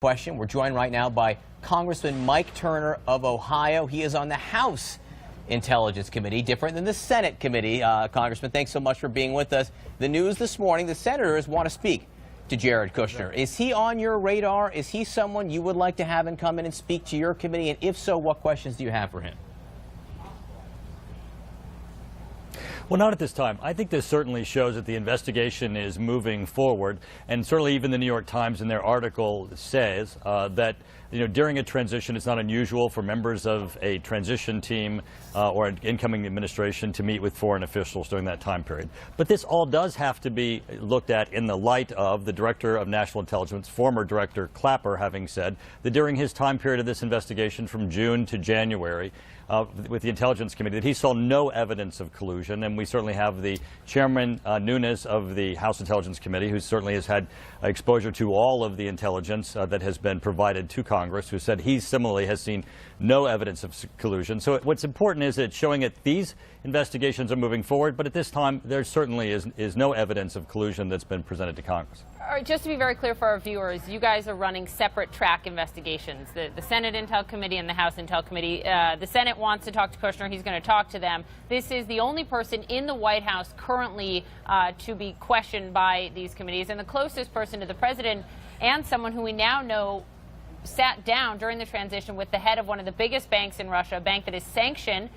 Question. We're joined right now by Congressman Mike Turner of Ohio. He is on the House Intelligence Committee, different than the Senate Committee. Congressman, thanks so much for being with us. The news this morning, the senators want to speak to Jared Kushner. Is he on your radar? Is he someone you would like to have him come in and speak to your committee? And if so, what questions do you have for him? Well, not at this time. I think this certainly shows that the investigation is moving forward, and certainly even the New York Times in their article says that during a transition it's not unusual for members of a transition team or an incoming administration to meet with foreign officials during that time period. But this all does have to be looked at in the light of the Director of National Intelligence, former Director Clapper, having said that during his time period of this investigation from June to January, with the Intelligence Committee, that he saw no evidence of collusion. And we certainly have the Chairman Nunes of the House Intelligence Committee, who certainly has had exposure to all of the intelligence that has been provided to Congress, who said he similarly has seen no evidence of collusion. So what's important is that showing that these investigations are moving forward, but at this time there certainly is no evidence of collusion that's been presented to Congress. All right, just to be very clear for our viewers, you guys are running separate track investigations, the Senate Intel Committee and the House Intel Committee. The Senate wants to talk to Kushner. He's going to talk to them. This is the only person in the White House currently to be questioned by these committees, and the closest person to the president, and someone who we now know sat down during the transition with the head of one of the biggest banks in Russia, a bank that is sanctioned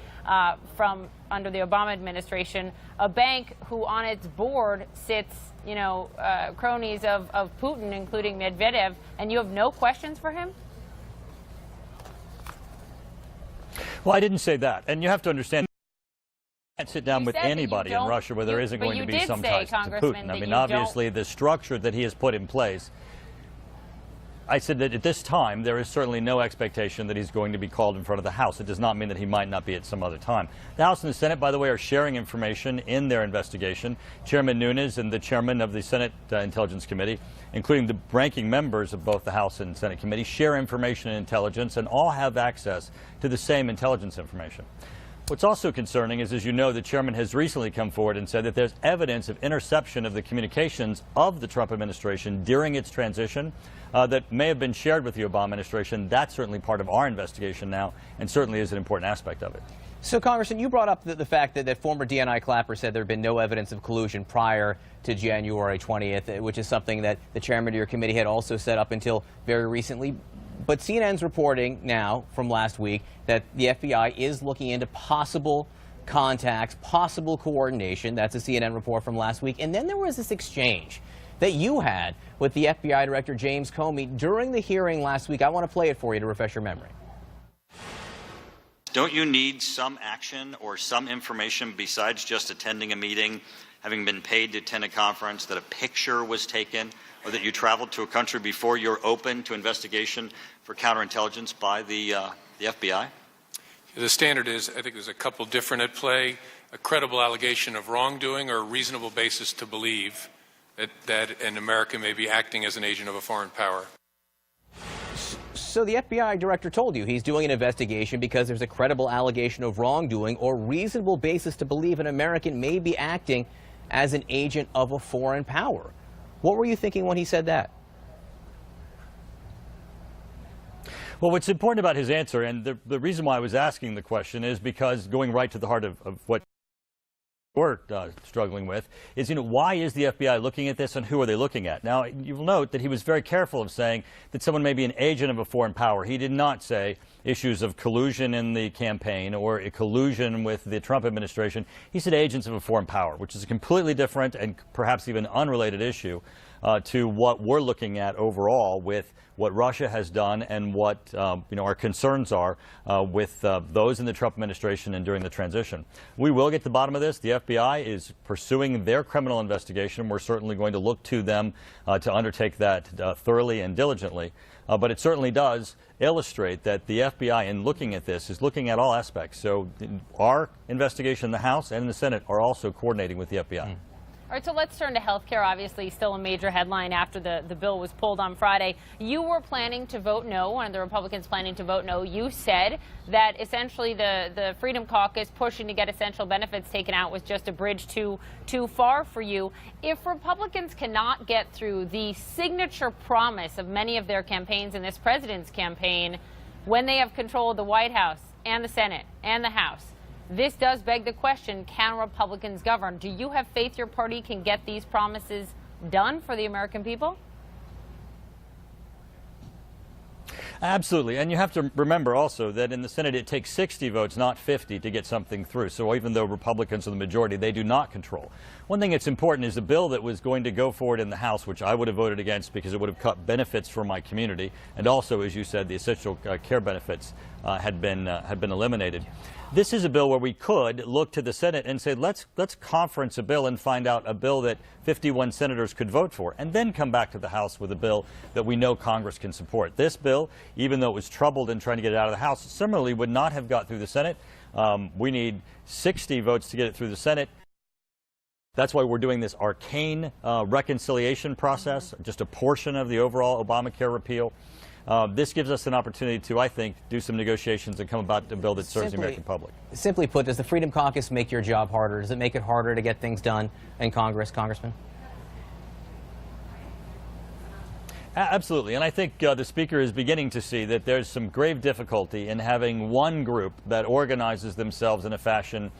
from under the Obama administration, a bank who on its board sits cronies of Putin, including Medvedev, and you have no questions for him? Well, I didn't say that. And you have to understand, you can't sit down with anybody in Russia where there isn't going to be some ties to Putin. I mean, obviously, the structure that he has put in place, I said that at this time, there is certainly no expectation that he's going to be called in front of the House. It does not mean that he might not be at some other time. The House and the Senate, by the way, are sharing information in their investigation. Chairman Nunes and the chairman of the Senate Intelligence Committee, including the ranking members of both the House and Senate committees, share information and intelligence and all have access to the same intelligence information. What's also concerning is, as you know, the chairman has recently come forward and said that there's evidence of interception of the communications of the Trump administration during its transition that may have been shared with the Obama administration. That's certainly part of our investigation now and certainly is an important aspect of it. So, Congressman, you brought up the fact that former DNI Clapper said there had been no evidence of collusion prior to January 20th, which is something that the chairman of your committee had also said up until very recently. But CNN's reporting now from last week that the FBI is looking into possible contacts, possible coordination. That's a CNN report from last week. And then there was this exchange that you had with the FBI Director James Comey during the hearing last week. I want to play it for you to refresh your memory. Don't you need some action or some information besides just attending a meeting, having been paid to attend a conference, that a picture was taken, or that you traveled to a country before you're open to investigation for counterintelligence by the FBI? The standard is, I think there's a couple different at play: a credible allegation of wrongdoing or a reasonable basis to believe that an American may be acting as an agent of a foreign power. So the FBI director told you he's doing an investigation because there's a credible allegation of wrongdoing or reasonable basis to believe an American may be acting as an agent of a foreign power. What were you thinking when he said that? Well, what's important about his answer, and the reason why I was asking the question, is because going right to the heart of what we're struggling with is, why is the FBI looking at this and who are they looking at? Now, you'll note that he was very careful of saying that someone may be an agent of a foreign power. He did not say issues of collusion in the campaign or a collusion with the Trump administration. He said agents of a foreign power, which is a completely different and perhaps even unrelated issue to what we're looking at overall with what Russia has done and what our concerns are with those in the Trump administration and during the transition. We will get to the bottom of this. The FBI is pursuing their criminal investigation. We're certainly going to look to them to undertake that thoroughly and diligently. But it certainly does illustrate that the FBI, in looking at this, is looking at all aspects. So our investigation in the House and in the Senate are also coordinating with the FBI. All right, so let's turn to health care. Obviously, still a major headline after the bill was pulled on Friday. You were planning to vote no, one of the Republicans planning to vote no. You said that essentially the Freedom Caucus pushing to get essential benefits taken out was just a bridge too far for you. If Republicans cannot get through the signature promise of many of their campaigns in this president's campaign, when they have control of the White House and the Senate and the House, this does beg the question, can Republicans govern? Do you have faith your party can get these promises done for the American people? Absolutely. And you have to remember also that in the Senate it takes 60 votes, not 50, to get something through. So even though Republicans are the majority, they do not control. One thing that's important is a bill that was going to go forward in the House, which I would have voted against because it would have cut benefits for my community. And also, as you said, the essential care benefits had been eliminated. This is a bill where we could look to the Senate and say, let's conference a bill and find out a bill that 51 senators could vote for, and then come back to the House with a bill that we know Congress can support. This bill, even though it was troubled in trying to get it out of the House, similarly would not have got through the Senate. We need 60 votes to get it through the Senate. That's why we're doing this arcane reconciliation process, just a portion of the overall Obamacare repeal. This gives us an opportunity to, I think, do some negotiations and come about a bill that serves the American public. Simply put, does the Freedom Caucus make your job harder? Does it make it harder to get things done in Congress, Congressman? Absolutely. And I think the Speaker is beginning to see that there's some grave difficulty in having one group that organizes themselves in a fashion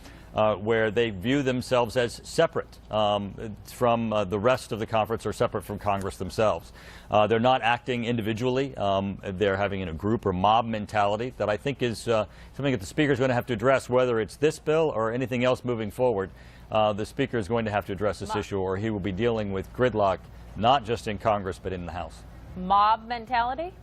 where they view themselves as separate from the rest of the conference or separate from Congress themselves. They're not acting individually. They're having a group or mob mentality that I think is something that the Speaker is going to have to address, whether it's this bill or anything else moving forward. The Speaker is going to have to address this issue, or he will be dealing with gridlock, not just in Congress, but in the House. Mob mentality?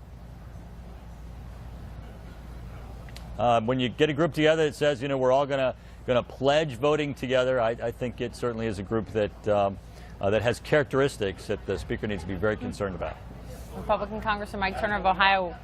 When you get a group together that says, you know, we're all going to pledge voting together, I think it certainly is a group that that has characteristics that the Speaker needs to be very concerned about. Republican Congressman Mike Turner of Ohio,